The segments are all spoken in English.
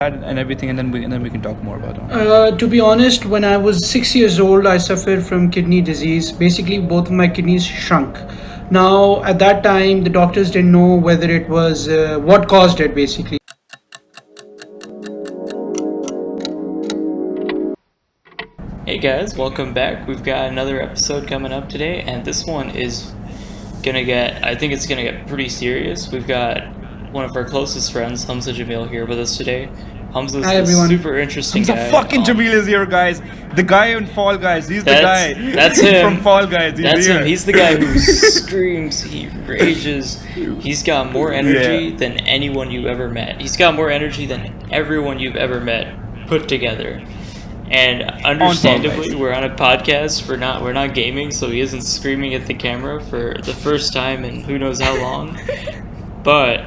and everything, and then we can talk more about it. To be honest, when I was 6 years old, I suffered from kidney disease. Basically, both of my kidneys shrunk. Now, at that time, the doctors didn't know whether it was what caused it, basically. Hey guys, welcome back. We've got another episode coming up today, and this one is I think it's gonna get pretty serious. We've got one of our closest friends, Hamza Jamil, here with us today. Hamza's Hi, a everyone. super interesting So guy. fucking Jamil is here, guys. The guy in Fall Guys. He's the guy. That's him. From Fall Guys. That's here. him. He's the guy who screams, he rages. He's got more energy than anyone you've ever met. He's got more energy than everyone you've ever met put together. And understandably, we're on a podcast. We're not gaming, so he isn't screaming at the camera for the first time in who knows how long. But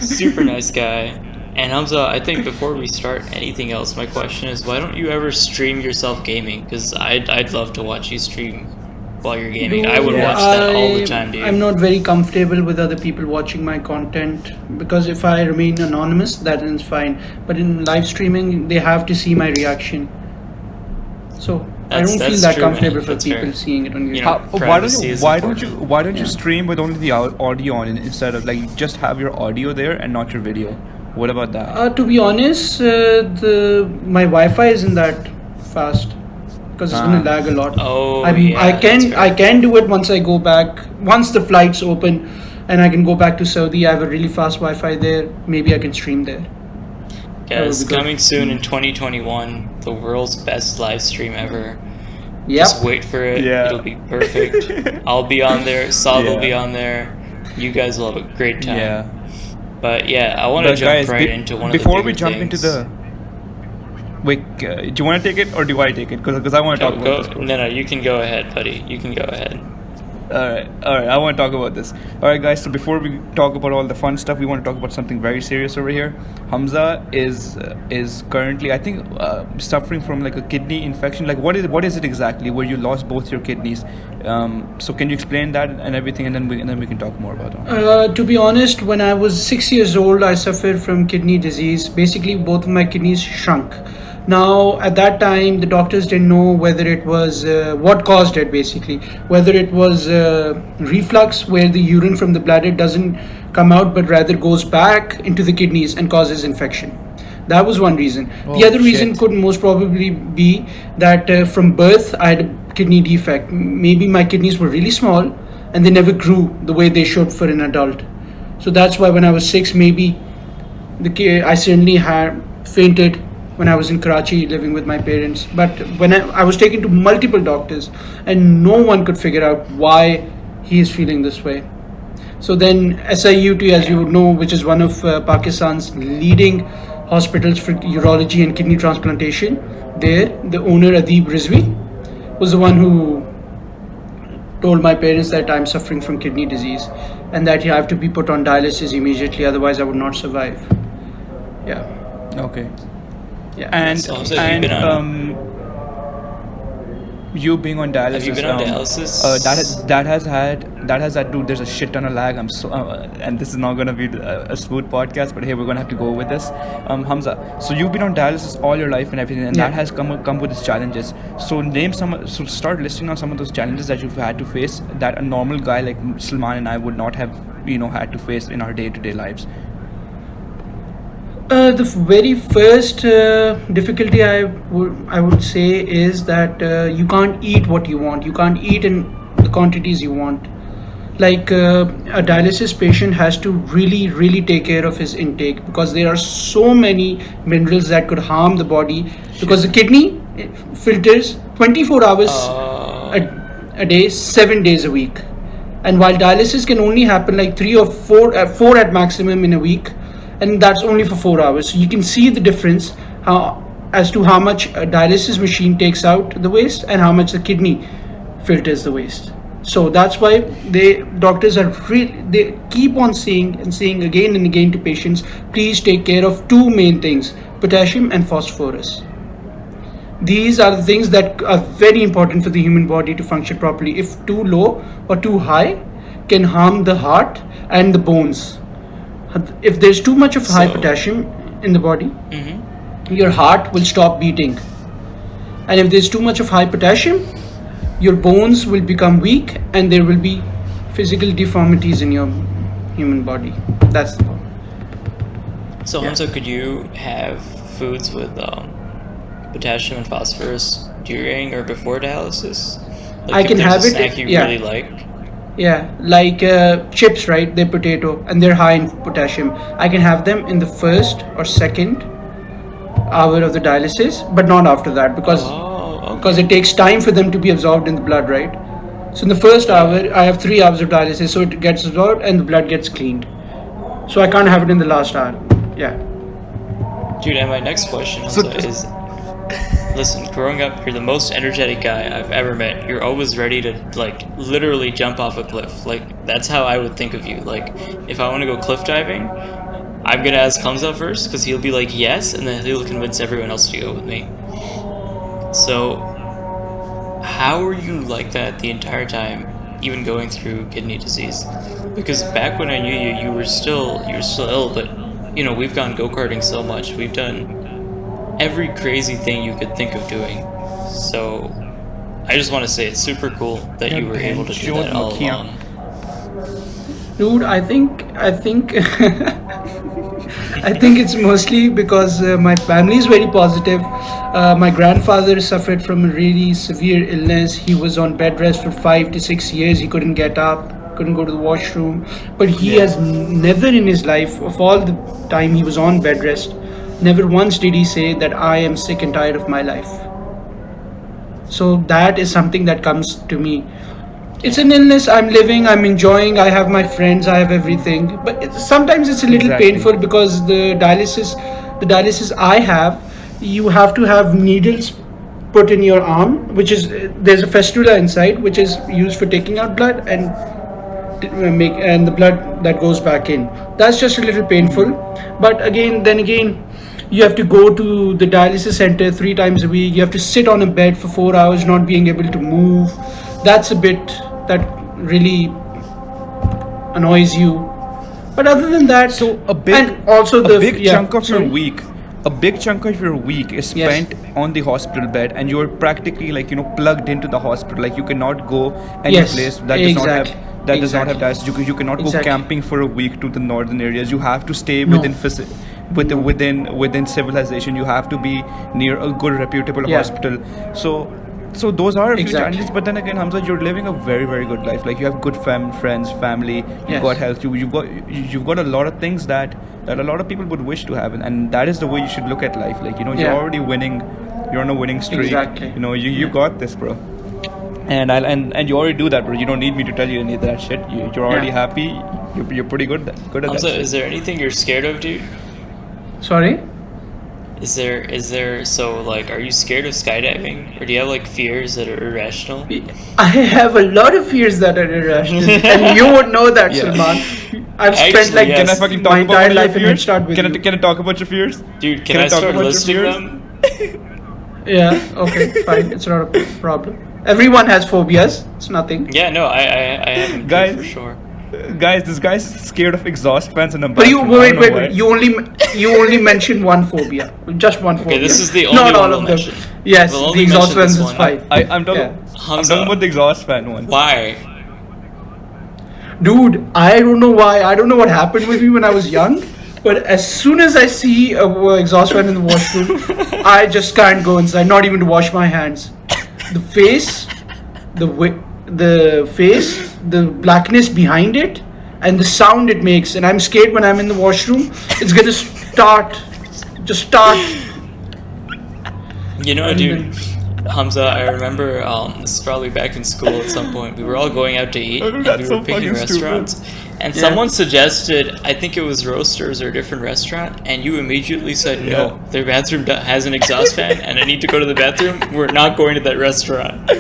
super nice guy. And Hamza, I think before we start anything else, my question is, why don't you ever stream yourself gaming? Because I'd love to watch you stream while you're gaming. I would watch that all the time, dude. I'm not very comfortable with other people watching my content because if I remain anonymous, that is fine. But in live streaming, they have to see my reaction. So I don't feel that true, comfortable man. for That's people fair. seeing it on YouTube. You know, privacy is important. Why don't you stream with only the audio on instead of like just have your audio there and not your video? What about that? To be honest, my Wi-Fi isn't that fast because it's gonna lag a lot. Oh, I that's fair. can do it once I go back. Once the flights open, and I can go back to Saudi. I have a really fast Wi-Fi there. Maybe I can stream there. Guys, That would be coming soon in 2021, the world's best live stream ever. Yep. Just wait for it. Yeah. It'll be perfect. I'll be on there. Saad will Yeah. be on there. You guys will have a great time. Yeah. But yeah, I want to But jump guys, right into one of the before we bigger jump things. into the wait, do you want to take it or do I take it? Because I want to talk about this. No, you can go ahead, buddy. You can go ahead. All right. I want to talk about this. All right, guys. So before we talk about all the fun stuff, we want to talk about something very serious over here. Hamza is currently, I think, suffering from like a kidney infection. Like, what is it exactly? Where you lost both your kidneys? So can you explain that and everything, and then we can talk more about it. To be honest, when I was 6 years old, I suffered from kidney disease. Basically, both of my kidneys shrunk. Now, at that time, the doctors didn't know whether it was what caused it, basically. Whether it was reflux, where the urine from the bladder doesn't come out but rather goes back into the kidneys and causes infection. That was one reason. The other reason could most probably be that from birth, I had a kidney defect. Maybe my kidneys were really small and they never grew the way they should for an adult. So that's why when I was 6, maybe I certainly had fainted when I was in Karachi living with my parents. But when I was taken to multiple doctors and no one could figure out why he is feeling this way. So then SIUT, as you would know, which is one of Pakistan's leading hospitals for urology and kidney transplantation, there the owner Adib Rizvi was the one who told my parents that I'm suffering from kidney disease and that I have to be put on dialysis immediately, otherwise I would not survive. Yeah. Okay. Yeah. And So you've been on- you being on dialysis. Have you been on dialysis? That has had to. There's a shit ton of lag. I'm so and this is not gonna be a smooth podcast, but hey, we're gonna have to go with this. Hamza, so you've been on dialysis all your life and everything, and that has come with its challenges. So start listing on some of those challenges that you've had to face that a normal guy like Salman and I would not have had to face in our day-to-day lives. The very first difficulty I would say is that you can't eat what you want. You can't eat in the quantities you want. Like a dialysis patient has to really take care of his intake because there are so many minerals that could harm the body because the kidney filters 24 hours a day, 7 days a week. And while dialysis can only happen like 3 or 4 at maximum in a week, and that's only for 4 hours. So you can see the difference as to how much a dialysis machine takes out the waste and how much the kidney filters the waste. So that's why doctors they keep on saying again and again to patients, please take care of 2 main things, potassium and phosphorus. These are the things that are very important for the human body to function properly. If too low or too high, can harm the heart and the bones. If there's too much of high potassium, in the body, Mm-hmm. your heart will stop beating. And if there's too much of high potassium, your bones will become weak and there will be physical deformities in your human body. That's the problem. So, Hamza, could you have foods with potassium and phosphorus during or before dialysis? Like I if can there's have a it, snack you yeah. really like. Yeah, like chips, right? They're potato and they're high in potassium. I can have them in the first or second hour of the dialysis, but not after that because Oh, because okay. it takes time for them to be absorbed in the blood, right? So in the first hour, I have 3 hours of dialysis, so it gets absorbed and the blood gets cleaned. So I can't have it in the last hour. Yeah. Dude, and my next question So- Hamza, is listen, growing up, you're the most energetic guy I've ever met. You're always ready to, like, literally jump off a cliff. Like, that's how I would think of you. Like, if I want to go cliff diving, I'm going to ask Hamza first, because he'll be like, yes, and then he'll convince everyone else to go with me. So, how were you like that the entire time, even going through kidney disease? Because back when I knew you, you were still ill, but, you know, we've gone go-karting so much. We've done every crazy thing you could think of doing. So I just want to say it's super cool that you were able to do that all along. Dude, I think I think it's mostly because my family is very positive. My grandfather suffered from a really severe illness. He was on bed rest for 5 to 6 years. He couldn't get up, couldn't go to the washroom. But he has never in his life, of all the time he was on bed rest, never once did he say that I am sick and tired of my life. So that is something that comes to me. It's an illness. I'm living. I'm enjoying. I have my friends. I have everything. But sometimes it's a little Exactly. painful because the dialysis I have, you have to have needles put in your arm, which is there's a fistula inside, which is used for taking out blood and the blood that goes back in. That's just a little painful. But then again, you have to go to the dialysis center 3 times a week. You have to sit on a bed for 4 hours, not being able to move. That's a bit that really annoys you. But other than that, So a big, and also the a big chunk of sorry? your week, a big chunk of your week is Yes. spent on the hospital bed, and you're practically like plugged into the hospital. Like you cannot go any Yes, place that does not have exactly, does not have exactly. dialysis. You cannot go Exactly. camping for a week to the northern areas. You have to stay No. within civilization. You have to be near a good reputable Yeah. hospital. So those are a few Exactly. challenges, but then again, Hamza, you're living a very, very good life. Like you have good friends, family. You've Yes. got health. You've got a lot of things that a lot of people would wish to have, and that is the way you should look at life. Like you're Yeah. already winning. You're on a winning streak. Exactly. You got this, bro. And you already do that, bro. You don't need me to tell you any of that shit. You're already Yeah. happy. You're pretty good at that. Hamza, shit. is there anything you're scared of, dude? Sorry. Is there so like are you scared of skydiving, or do you have like fears that are irrational? I have a lot of fears that are irrational, and you would know that, Yeah. Salman. I've Actually, spent like yes. Can I fucking talk my about entire one of your life in Head fears? Start with Can you. can I talk about your fears? Dude, Can can I I talk start about your listing fears? them? Yeah. Okay. Fine. It's not a problem. Everyone has phobias. It's nothing. Yeah, no, I have them too, Guys. for sure. Guys, this guy's scared of exhaust fans in a But you bathroom. I don't know why. wait. You only mentioned one phobia. Just one phobia. Okay, this is the Not only all one of we'll them. mention. Yes, We'll the only exhaust mention fans this is one. fine. I'm talking. Yeah. I'm Hamza. talking about the exhaust fan one. Why? Dude, I don't know why. I don't know what happened with me when I was young. But as soon as I see a exhaust fan in the washroom, I just can't go inside. Not even to wash my hands. The face, the blackness behind it, and the sound it makes. And I'm scared when I'm in the washroom. It's gonna just start. You know, And dude, Hamza, I remember this is probably back in school at some point. We were all going out to eat, and That's we so were picking fucking stupid. restaurants. And Yeah. someone suggested, I think it was Roasters or a different restaurant, and you immediately said, no, their bathroom has an exhaust fan, and I need to go to the bathroom. We're not going to that restaurant.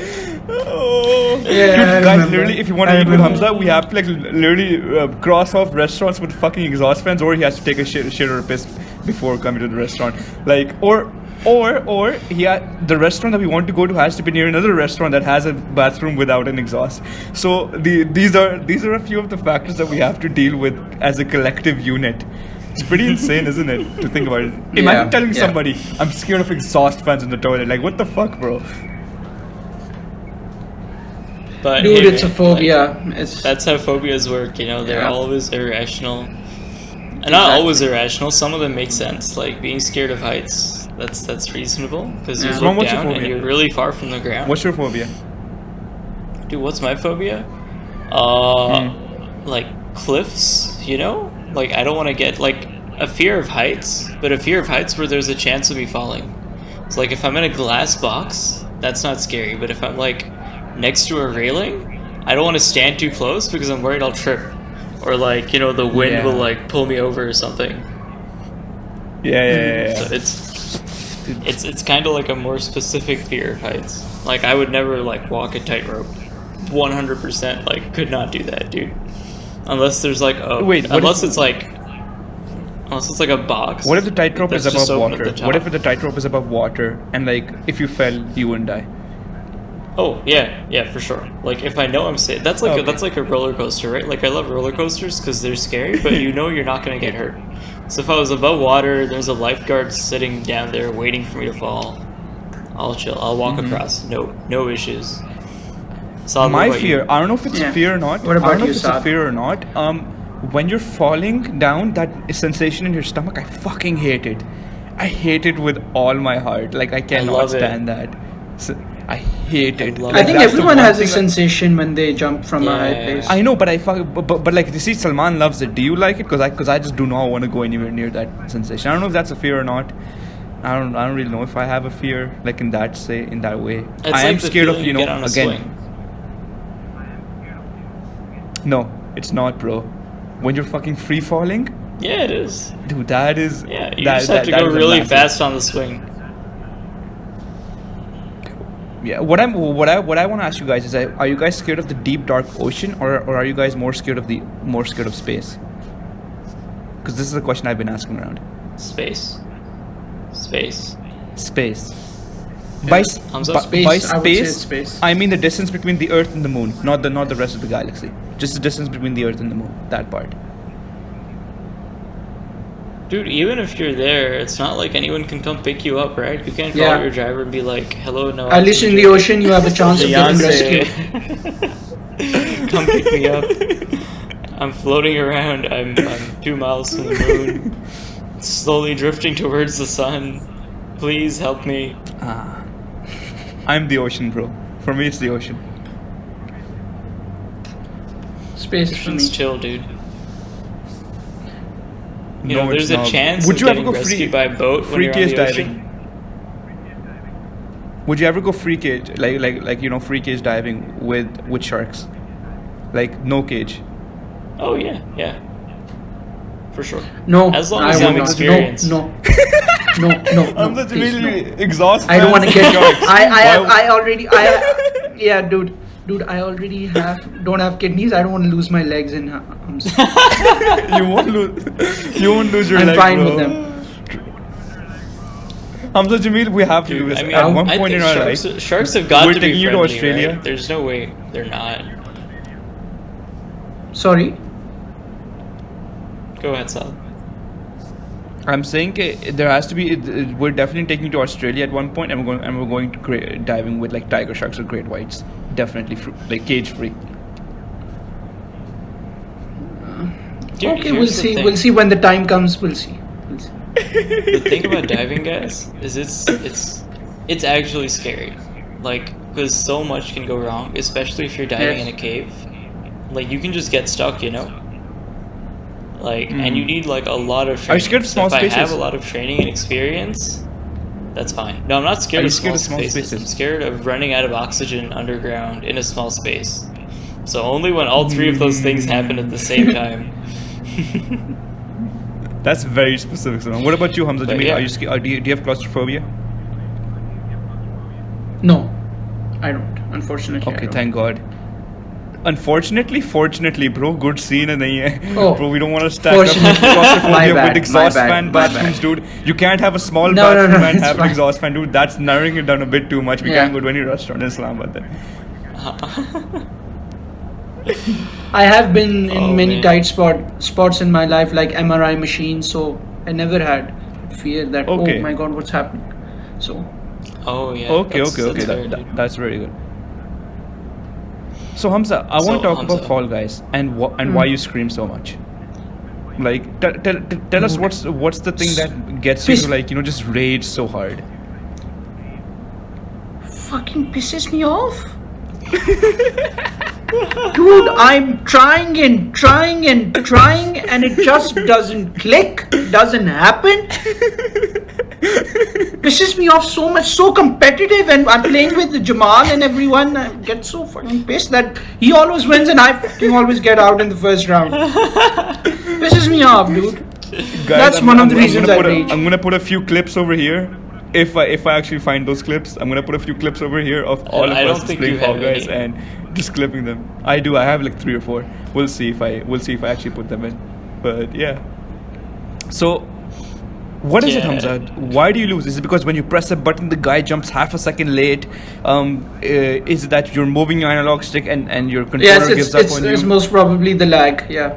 Oh. Yeah, Dude, I guys, remember. literally, if you want I to eat with remember. Hamza, we have to like literally cross off restaurants with fucking exhaust fans, or he has to take a shit or a piss before coming to the restaurant. Like, or the restaurant that we want to go to has to be near another restaurant that has a bathroom without an exhaust. So these are a few of the factors that we have to deal with as a collective unit. It's pretty insane, isn't it? To think about it. Imagine telling somebody, I'm scared of exhaust fans in the toilet. Like, what the fuck, bro? But Dude, hey, it's a man, phobia. like, that's how phobias work, you know, they're always irrational. And not always irrational, some of them make sense. Like being scared of heights, that's reasonable. Because you look What's your down and phobia? you're really far from the ground. What's your phobia? Dude, what's my phobia? Like cliffs, you know? Like I don't want to get, like, a fear of heights, but a fear of heights where there's a chance of me falling. So like if I'm in a glass box, that's not scary, but if I'm like next to a railing, I don't want to stand too close because I'm worried I'll trip, or like, you know, the wind will like pull me over or something. Yeah. So it's kind of like a more specific fear of heights. Like I would never like walk a tightrope. 100% like could not do that, dude. Unless there's like a unless it's like a box. What if the tightrope is that's just above open at water? the top? What if the tightrope is above water and like if you fell, you wouldn't die? Oh yeah, for sure. Like if I know I'm safe, that's like that's like a roller coaster, right? Like I love roller coasters because they're scary, but you know you're not gonna get hurt. So if I was above water, there's a lifeguard sitting down there waiting for me to fall, I'll chill. I'll walk across. No issues. Saad, My what about fear, you? I don't know if it's a fear or not. What about I don't know you, if it's a Saad? fear or not. When you're falling down, that sensation in your stomach, I fucking hate it. I hate it with all my heart. Like I cannot love it. stand that. So, I hate it. love Like, I think that's the everyone one has a thing sensation when they jump from a high Yeah. place. I know, but but like you see, Salman loves it. Do you like it? Because I just do not want to go anywhere near that sensation. I don't know if that's a fear or not. I don't really know if I have a fear like in that way. It's I am like the scared of feeling you get on a again. swing. No, it's not, bro. When you're fucking free falling, Yeah, it is. dude, that is Yeah, you that, just have to that go is a really massive- fast on the swing. Yeah, what I want to ask you guys is, are you guys scared of the deep dark ocean, or are you guys more scared of space? Because this is a question I've been asking around. Space. Space. Yeah. By Hamza? by Space, I would say space, it's space. I mean the distance between the Earth and the Moon, not the rest of the galaxy. Just the distance between the Earth and the Moon. That part. Dude, even if you're there, it's not like anyone can come pick you up, right? You can't call Yeah. your driver and be like, "Hello, no." At least in the ocean, you have a chance of getting rescued. Come pick me up. I'm floating around. I'm 2 miles from the moon, slowly drifting towards the sun. Please help me. I'm the ocean, bro. For me, it's the ocean. Space for Ocean's me. chill, dude. You No, know, there's it's a not. chance Would of you ever getting go rescued by a boat when free you're on cage the diving? ocean. Would you ever go free cage, like free cage diving with sharks, like no cage? Oh yeah, for sure. No, As long I as you have will not. experience. No. I'm such please, no. really exhausted. I don't want to get. sharks. Yeah, dude, I already don't have kidneys. I don't want to lose my legs and arms. You won't lose your I'm leg, fine bro. with them. Hamza Jamil, we have to do Dude, this I mean, at one I point in think our life. sharks have got We're to be taking you to friendly, Australia. right? There's no way they're not. Sorry. Go ahead, Sal. I'm saying there has to be. We're definitely taking you to Australia at one point, and we're going to diving with like tiger sharks or great whites. Definitely like cage free. Dude, Okay, here's we'll the see. thing. We'll see when the time comes. We'll see. The thing about diving, guys, is it's actually scary. Like, because so much can go wrong, especially if you're diving Yes. in a cave. Like, you can just get stuck, you know. Like, and you need like a lot of training. Are you scared of small so if spaces? I have a lot of training and experience, that's fine. No, I'm not scared, Are you of, scared small of small spaces. spaces? I'm scared of running out of oxygen underground in a small space. So only when all three of those things happen at the same time. That's very specific. Salman. What about you, Hamza But Jamil? yeah. Are you scared? Do you have claustrophobia? No, I don't. Unfortunately. I Okay, don't. thank God. Unfortunately, fortunately, bro, good scene nahi hai. Oh, Bro, we don't want to stack up fortunately. My claustrophobia bad, with exhaust my bad, fan my bathrooms, bad. dude. You can't have a small No, bathroom and it's have an fine. exhaust fan, dude. That's narrowing it down a bit too much. We Yeah. can't go to any restaurant in Islamabad then. I have been in Oh, many man. tight spots in my life, like MRI machines, so I never had fear that, Okay. oh my god, what's happening. So, Oh yeah. Okay, that's fair, dude. that's very good. So Hamza, I want So, to talk Hamza. about Fall Guys and why you scream so much. Like, tell us what's the thing that gets you to, like, just rage so hard. fucking pisses me off. Dude, I'm trying and trying and trying, and it just doesn't click, doesn't happen. Pisses me off so much, so competitive, and I'm playing with Jamal and everyone. I get so fucking pissed that he always wins and I fucking always get out in the first round. Pisses me off, dude. Guys, That's one of the reasons I gonna rage. I'm gonna put a few clips over here. If I actually find those clips, I'm gonna put a few clips over here of all I of don't us think playing you Fall have Guys any. and just clipping them. I do. I have like 3 or 4. We'll see if I actually put them in. But yeah. So, what is it, Yeah. Hamza? Why do you lose? Is it because when you press a button, the guy jumps half a second late? Is it that you're moving your analog stick and your controller Yes, gives up on it's you? most probably the lag. Yeah.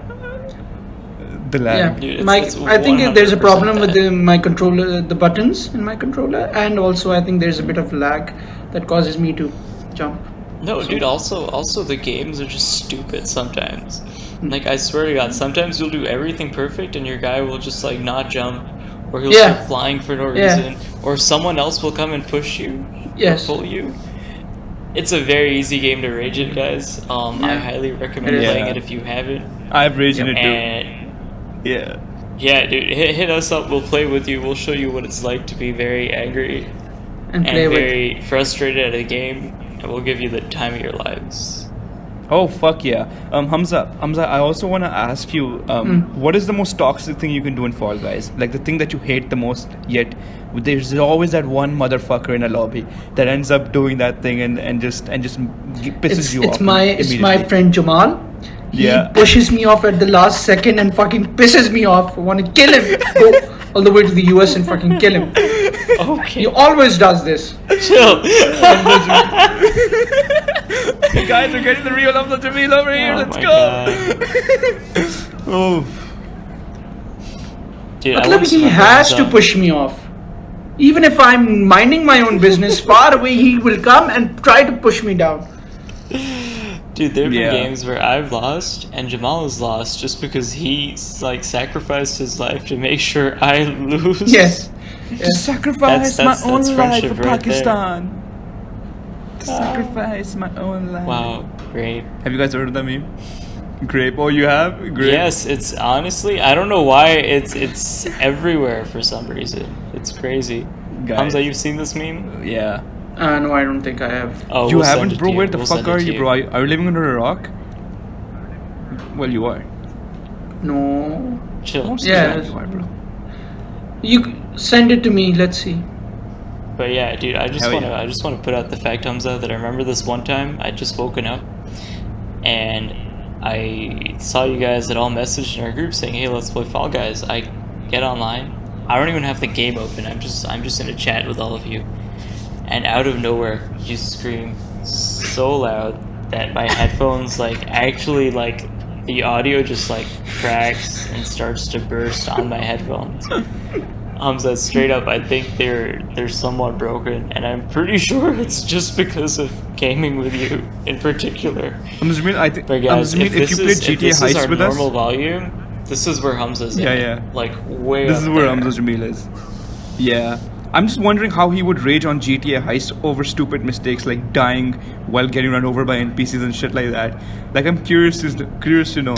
The lag. Yeah, Dude, I think there's a problem with my controller, the buttons in my controller, and also I think there's a bit of lag that causes me to jump. No, dude. Also, the games are just stupid sometimes. Like, I swear to God, sometimes you'll do everything perfect, and your guy will just like not jump, or he'll Yeah. start flying for no Yeah. reason, or someone else will come and push you, Yes. or pull you. It's a very easy game to rage it, guys. I Yeah. highly recommend It is. playing Yeah. it if you haven't. I've raged in it too. And Yeah. yeah, dude, hit us up. We'll play with you. We'll show you what it's like to be very angry And and play with. very frustrated at a game, and we'll give you the time of your lives. Oh fuck yeah. Hamza, I also want to ask you, what is the most toxic thing you can do in Fall Guys? Like the thing that you hate the most, yet there's always that one motherfucker in a lobby that ends up doing that thing and just pisses you off. It's my immediately. friend Jamal. He Yeah. pushes me off at the last second and fucking pisses me off. I want to kill him. Go all the way to the US and fucking kill him. Okay, He always does this. chill. Guys, we're getting the real Hamza Jamil over here. Oh Let's my go. Oh. Dude, I Matlab, once he remember has to Hamza- push me off. Even if I'm minding my own business far away, he will come and try to push me down. Dude, there have Yeah. been games where I've lost and Jamal has lost just because he's like sacrificed his life to make sure I lose. Yes. To sacrifice That's my own life friendship for right there. Pakistan. To sacrifice my own life. Wow, great. Have you guys heard of that meme? Grape. Oh, you have? Grape. Yes, it's honestly, I don't know why it's everywhere for some reason. It's crazy. Guys. Hamza, you've seen this meme? Yeah. No, I don't think I have. Oh, You we'll send haven't, it bro? to Where the We'll fuck send it are to you, bro? Are you living under a rock? Well, you are. No. Chill. Most Yeah. of the time you are, bro. You send it to me. Let's see. But yeah, dude, I just Hell want to yeah. I just want to put out the fact, Hamza, that I remember this one time I just woken up and I saw you guys had all messaged in our group saying, "Hey, let's play Fall Guys." I get online. I don't even have the game open. I'm just in a chat with all of you. And out of nowhere, you scream so loud that my headphones actually the audio just cracks and starts to burst on my headphones. Hamza, straight up, I think they're somewhat broken, and I'm pretty sure it's just because of gaming with you in particular. Hamza, I think. But guys, if if you play this GTA is Heist our with us, normal volume, this is where Hamza's Yeah, in. yeah. Way this up is where there. Hamza Jamil is. Yeah. I'm just wondering how he would rage on GTA Heist over stupid mistakes like dying while getting run over by NPCs and shit like that. I'm curious to know.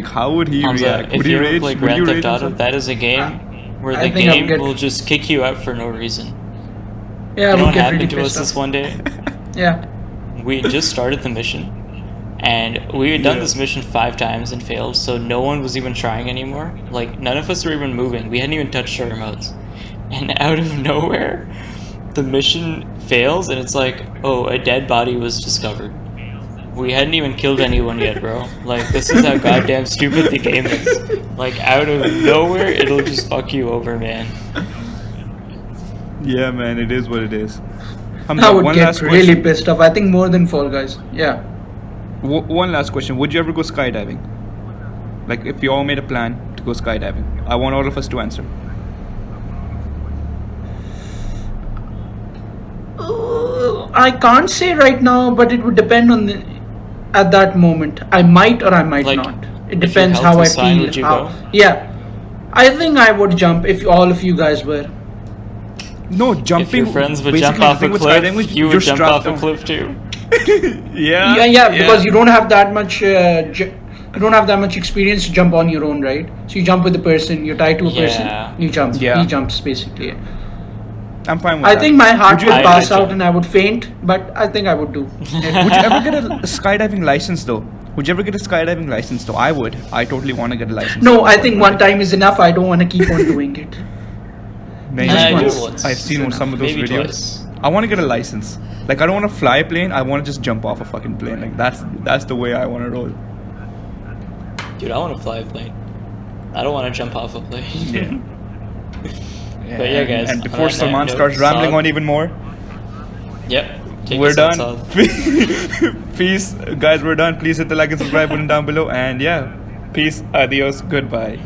How would he Hamza, react? if Would he you rage? play Would you Grand rage Theft on Auto, something? that is a game where I the think I'll game get- will just kick you out for no reason. Yeah, You I know would what get happened really to us pissed this off. one day? Yeah. We just started the mission, and we had done Yeah. this mission 5 times and failed, so no one was even trying anymore. None of us were even moving. We hadn't even touched our remotes. And out of nowhere, the mission fails, and it's oh, a dead body was discovered. We hadn't even killed anyone yet, bro. This is how goddamn stupid the game is. Out of nowhere, it'll just fuck you over, man. Yeah, man, it is what it is. I would one get last really question. pissed off. I think more than Fall Guys. Yeah. One last question: would you ever go skydiving? Like, if you all made a plan to go skydiving, I want all of us to answer. I can't say right now, but it would depend on at that moment. I might or I might Like, not. It if your depends health how I is fine, feel. would you how, go? Yeah, I think I would jump if all of you guys were. No, jumping. If your friends would jump basically, the off a thing with skydiving cliff, is you you're would jump strapped off a down. cliff too. Yeah. Because you don't have that much. You don't have that much experience to jump on your own, right? So you jump with the person. You're tied to a Yeah. person. You jump. Yeah. He jumps basically. I'm fine with I that. think my heart Would would you, pass I out jump. and I would faint, but I think I would do. would you ever get a skydiving license though? Would you ever get a skydiving license though? I would. I totally want to get a license. No, I think one time is enough. I don't want to keep on doing it. Maybe Just I do once. it once. I've seen some of those Maybe videos. twice. I want to get a license. Like, I don't want to fly a plane. I want to just jump off a fucking plane. Like, that's the way I want to roll. Dude, I want to fly a plane. I don't want to jump off a plane. Yeah. But yeah, guys, And on before that Salman note, starts rambling Saad. on even more, Yep. Take we're us out, done. Saad. Peace, guys. We're done. Please hit the like and subscribe button down below. And yeah, peace, adios, goodbye.